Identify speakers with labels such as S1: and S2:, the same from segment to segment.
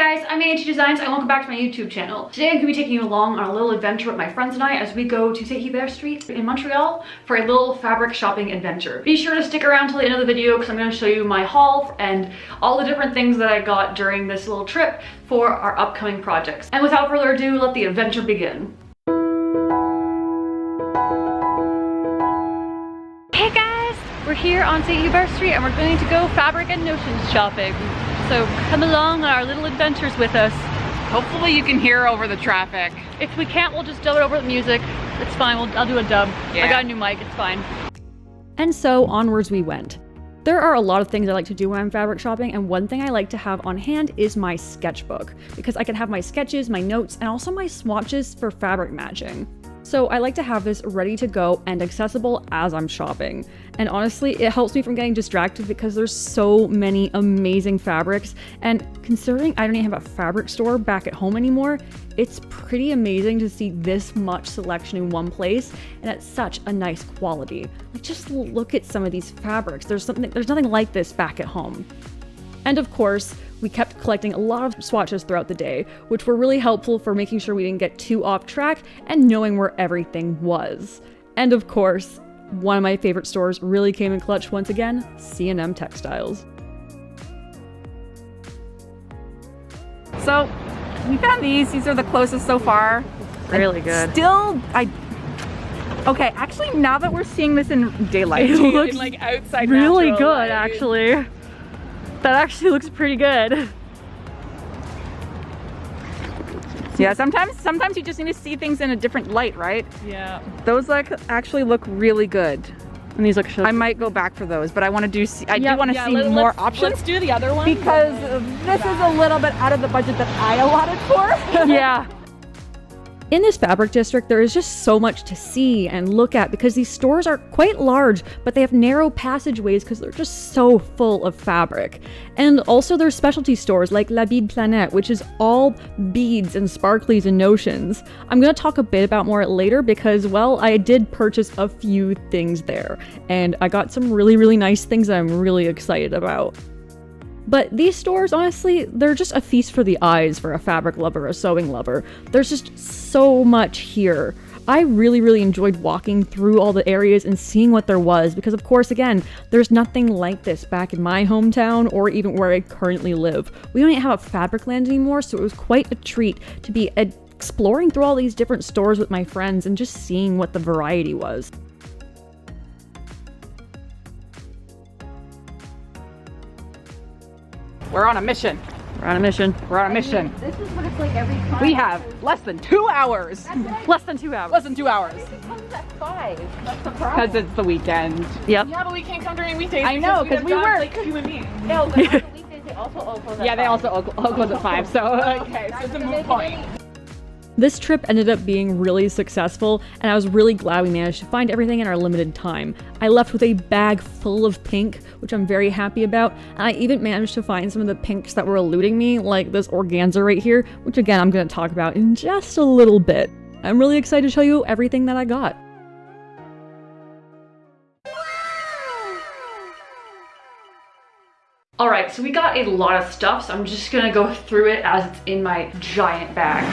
S1: guys, I'm AT Designs and welcome back to my YouTube channel. Today I'm going to be taking you along on a little adventure with my friends and I as we go to Hubert Street in Montreal for a little fabric shopping adventure. Be sure to stick around till the end of the video because I'm going to show you my haul and all the different things that I got during this little trip for our upcoming projects. And without further ado, let the adventure begin. Hey guys, we're here on St. Hubert Street and we're going to go fabric and notions shopping. So come along on our little adventures with us.
S2: Hopefully you can hear over the traffic.
S1: If we can't, we'll just dub it over the music. It's fine, I'll do a dub.
S2: Yeah.
S1: I got a new mic, it's fine.
S3: And so onwards we went. There are a lot of things I like to do when I'm fabric shopping, and one thing I like to have on hand is my sketchbook, because I can have my sketches, my notes, and also my swatches for fabric matching. So I like to have this ready to go and accessible as I'm shopping. And honestly, it helps me from getting distracted because there's so many amazing fabrics. And considering I don't even have a fabric store back at home anymore, it's pretty amazing to see this much selection in one place and at such a nice quality. Like, just look at some of these fabrics. There's nothing like this back at home. And of course, we kept collecting a lot of swatches throughout the day, which were really helpful for making sure we didn't get too off track and knowing where everything was. And of course, one of my favorite stores really came in clutch once again, C&M Textiles.
S2: So we found these are the closest so far.
S1: Really good.
S2: Still, okay, actually now that we're seeing this in daylight,
S1: It looks
S2: in, like outside
S1: really
S2: natural
S1: good,
S2: light.
S1: actually. That actually looks pretty good.
S2: Yeah, sometimes you just need to see things in a different light, right?
S1: Yeah.
S2: Those actually look really good.
S1: And these look so
S2: I might go back for those, but I want to do see more options.
S1: Let's do the other one.
S2: Because this is a little bit out of the budget that I allotted for.
S1: Yeah.
S3: In this fabric district, there is just so much to see and look at because these stores are quite large, but they have narrow passageways because they're just so full of fabric. And also there's specialty stores like La Bead Planète, which is all beads and sparklies and notions. I'm going to talk a bit about more later because, well, I did purchase a few things there, and I got some really, really nice things that I'm really excited about. But these stores, honestly, they're just a feast for the eyes for a fabric lover, a sewing lover. There's just so much here. I really, really enjoyed walking through all the areas and seeing what there was because, of course, again, there's nothing like this back in my hometown or even where I currently live. We don't even have a fabric land anymore, so it was quite a treat to be exploring through all these different stores with my friends and just seeing what the variety was.
S2: We're on a mission.
S1: We're on a mission.
S2: We're on a mission.
S4: This is what it's like every time.
S2: We have less than 2 hours.
S1: Less than 2 hours.
S2: Less than 2 hours.
S4: It comes at 5. That's the problem.
S2: Because it's the weekend.
S1: Yep.
S2: Yeah, but we can't come during weekdays. I know, because we work. Like human beings.
S4: No, but on the weekdays they also all close at
S2: Yeah, they
S4: 5.
S2: also all close at 5. So okay, so it's a moot point.
S3: This trip ended up being really successful, and I was really glad we managed to find everything in our limited time. I left with a bag full of pink, which I'm very happy about, and I even managed to find some of the pinks that were eluding me, like this organza right here, which again I'm going to talk about in just a little bit. I'm really excited to show you everything that I got.
S1: Alright, so we got a lot of stuff, so I'm just gonna go through it as it's in my giant bag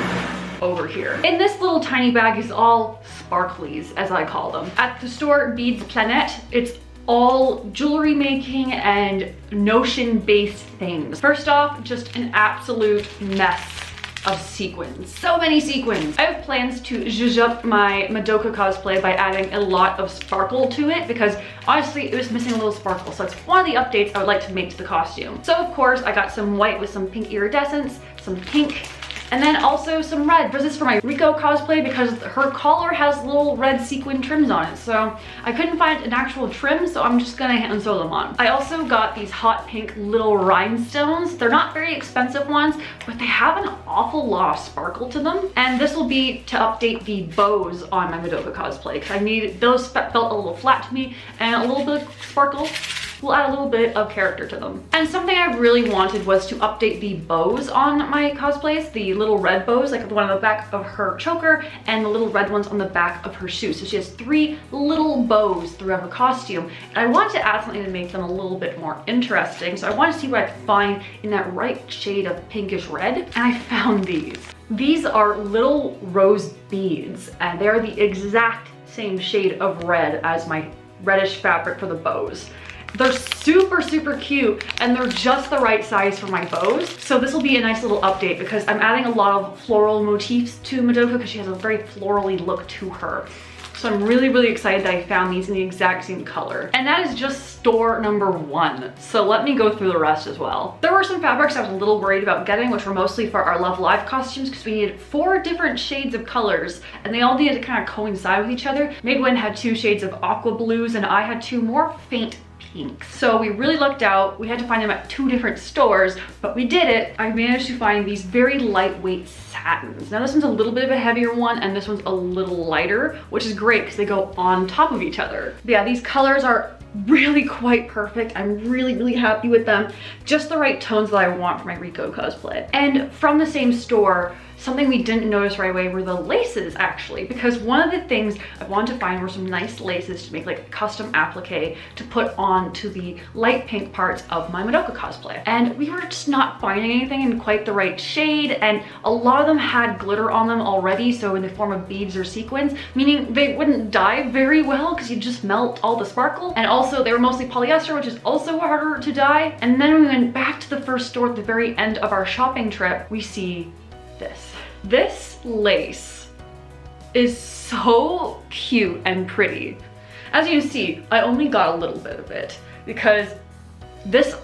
S1: over here. In this little tiny bag is all sparklies, as I call them. At the store Beads Planète, it's all jewelry making and notion-based things. First off, just an absolute mess of sequins. So many sequins. I have plans to zhuzh up my Madoka cosplay by adding a lot of sparkle to it because honestly it was missing a little sparkle, so that's one of the updates I would like to make to the costume. So of course I got some white with some pink iridescence, some pink, and then also some red. This is for my Rico cosplay because her collar has little red sequin trims on it. So I couldn't find an actual trim, so I'm just gonna hand sew them on. I also got these hot pink little rhinestones. They're not very expensive ones, but they have an awful lot of sparkle to them. And this will be to update the bows on my Madoka cosplay because I needed, those felt a little flat to me and a little bit of sparkle will add a little bit of character to them. And something I really wanted was to update the bows on my cosplays, the little red bows, like the one on the back of her choker and the little red ones on the back of her shoes. So she has 3 little bows throughout her costume. And I wanted to add something to make them a little bit more interesting. So I wanted to see what I could find in that right shade of pinkish red. And I found these. These are little rose beads, and they're the exact same shade of red as my reddish fabric for the bows. They're super, super cute, and they're just the right size for my bows. So this will be a nice little update because I'm adding a lot of floral motifs to Madoka because she has a very florally look to her. So I'm really, really excited that I found these in the exact same color. And that is just store number 1. So let me go through the rest as well. There were some fabrics I was a little worried about getting, which were mostly for our Love Live costumes because we needed 4 different shades of colors and they all needed to kind of coincide with each other. Megwin had 2 shades of aqua blues and I had 2 more faint pinks. So we really lucked out. We had to find them at 2 different stores, but we did it. I managed to find these very lightweight satins. Now this one's a little bit of a heavier one and this one's a little lighter, which is great because they go on top of each other. But yeah, these colors are really quite perfect. I'm really, really happy with them. Just the right tones that I want for my Rico cosplay. And from the same store, something we didn't notice right away were the laces actually, because one of the things I wanted to find were some nice laces to make like custom applique to put on to the light pink parts of my Madoka cosplay. And we were just not finding anything in quite the right shade, and a lot of them had glitter on them already, so in the form of beads or sequins, meaning they wouldn't dye very well because you just melt all the sparkle. And also they were mostly polyester, which is also harder to dye. And then when we went back to the first store at the very end of our shopping trip, we see this. This lace is so cute and pretty. As you can see, I only got a little bit of it because this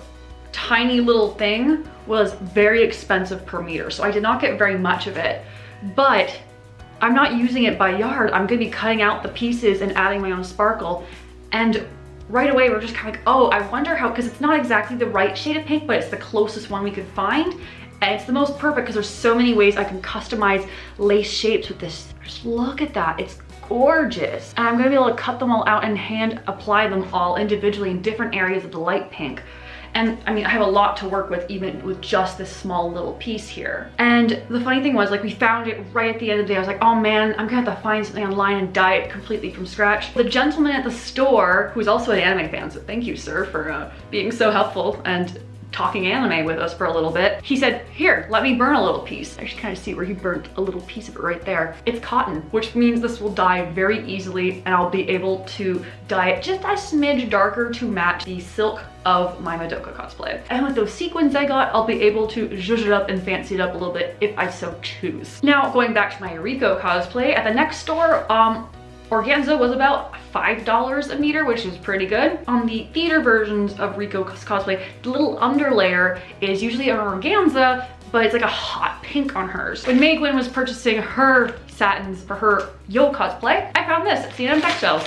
S1: tiny little thing was very expensive per meter. So I did not get very much of it, but I'm not using it by yard. I'm gonna be cutting out the pieces and adding my own sparkle. And right away, we're just kind of like, oh, I wonder how, because it's not exactly the right shade of pink, but it's the closest one we could find. And it's the most perfect because there's so many ways I can customize lace shapes with this. Just look at that, it's gorgeous. And I'm gonna be able to cut them all out and hand apply them all individually in different areas of the light pink. And I mean, I have a lot to work with even with just this small little piece here. And the funny thing was, like, we found it right at the end of the day. I was like, oh man, I'm gonna have to find something online and dye it completely from scratch. The gentleman at the store, who's also an anime fan, so thank you, sir, for being so helpful and talking anime with us for a little bit. He said, here, let me burn a little piece. I should kind of see where he burnt a little piece of it right there. It's cotton, which means this will dye very easily and I'll be able to dye it just a smidge darker to match the silk of my Madoka cosplay. And with those sequins I got, I'll be able to zhuzh it up and fancy it up a little bit if I so choose. Now, going back to my Rico cosplay, at the next store, organza was about $5 a meter, which is pretty good. On the theater versions of Rico cosplay, the little underlayer is usually an organza, but it's like a hot pink on hers. When Megwin was purchasing her satins for her Yo cosplay, I found this at C&M Textiles.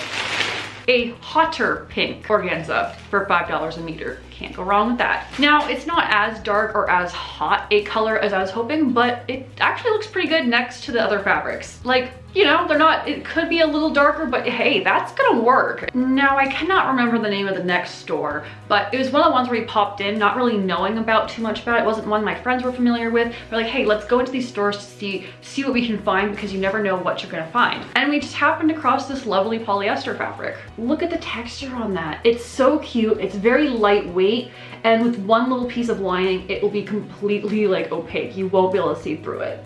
S1: A hotter pink organza for $5 a meter. Can't go wrong with that. Now, it's not as dark or as hot a color as I was hoping, but it actually looks pretty good next to the other fabrics. Like, you know, they're not, it could be a little darker, but hey, that's gonna work. Now, I cannot remember the name of the next store, but it was one of the ones where we popped in, not really knowing about too much about it. It wasn't one my friends were familiar with. We're like, hey, let's go into these stores to see what we can find, because you never know what you're gonna find. And we just happened across this lovely polyester fabric. Look at the texture on that. It's so cute. It's very lightweight, and with one little piece of lining, it will be completely like opaque. You won't be able to see through it.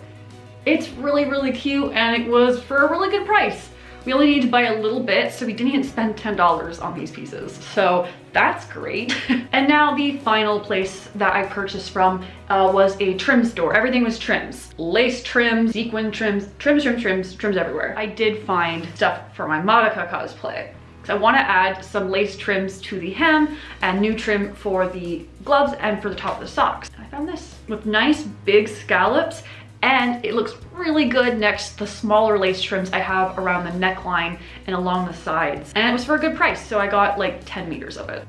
S1: It's really, really cute, and it was for a really good price. We only need to buy a little bit, so we didn't even spend $10 on these pieces. So that's great. And now the final place that I purchased from was a trim store. Everything was trims. Lace trims, sequin trims, trims everywhere. I did find stuff for my Madoka cosplay. I want to add some lace trims to the hem and new trim for the gloves and for the top of the socks. I found this with nice big scallops, and it looks really good next to the smaller lace trims I have around the neckline and along the sides. And it was for a good price, so I got like 10 meters of it.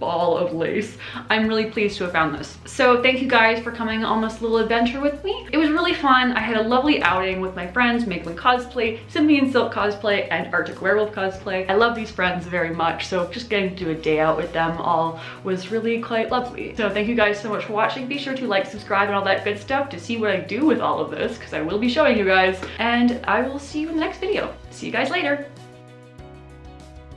S1: ball of lace. I'm really pleased to have found this. So thank you guys for coming on this little adventure with me. It was really fun. I had a lovely outing with my friends, Maitland Cosplay, Symphony and Silk Cosplay, and Arctic Werewolf Cosplay. I love these friends very much, so just getting to do a day out with them all was really quite lovely. So thank you guys so much for watching. Be sure to like, subscribe, and all that good stuff to see what I do with all of this, because I will be showing you guys, and I will see you in the next video. See you guys later.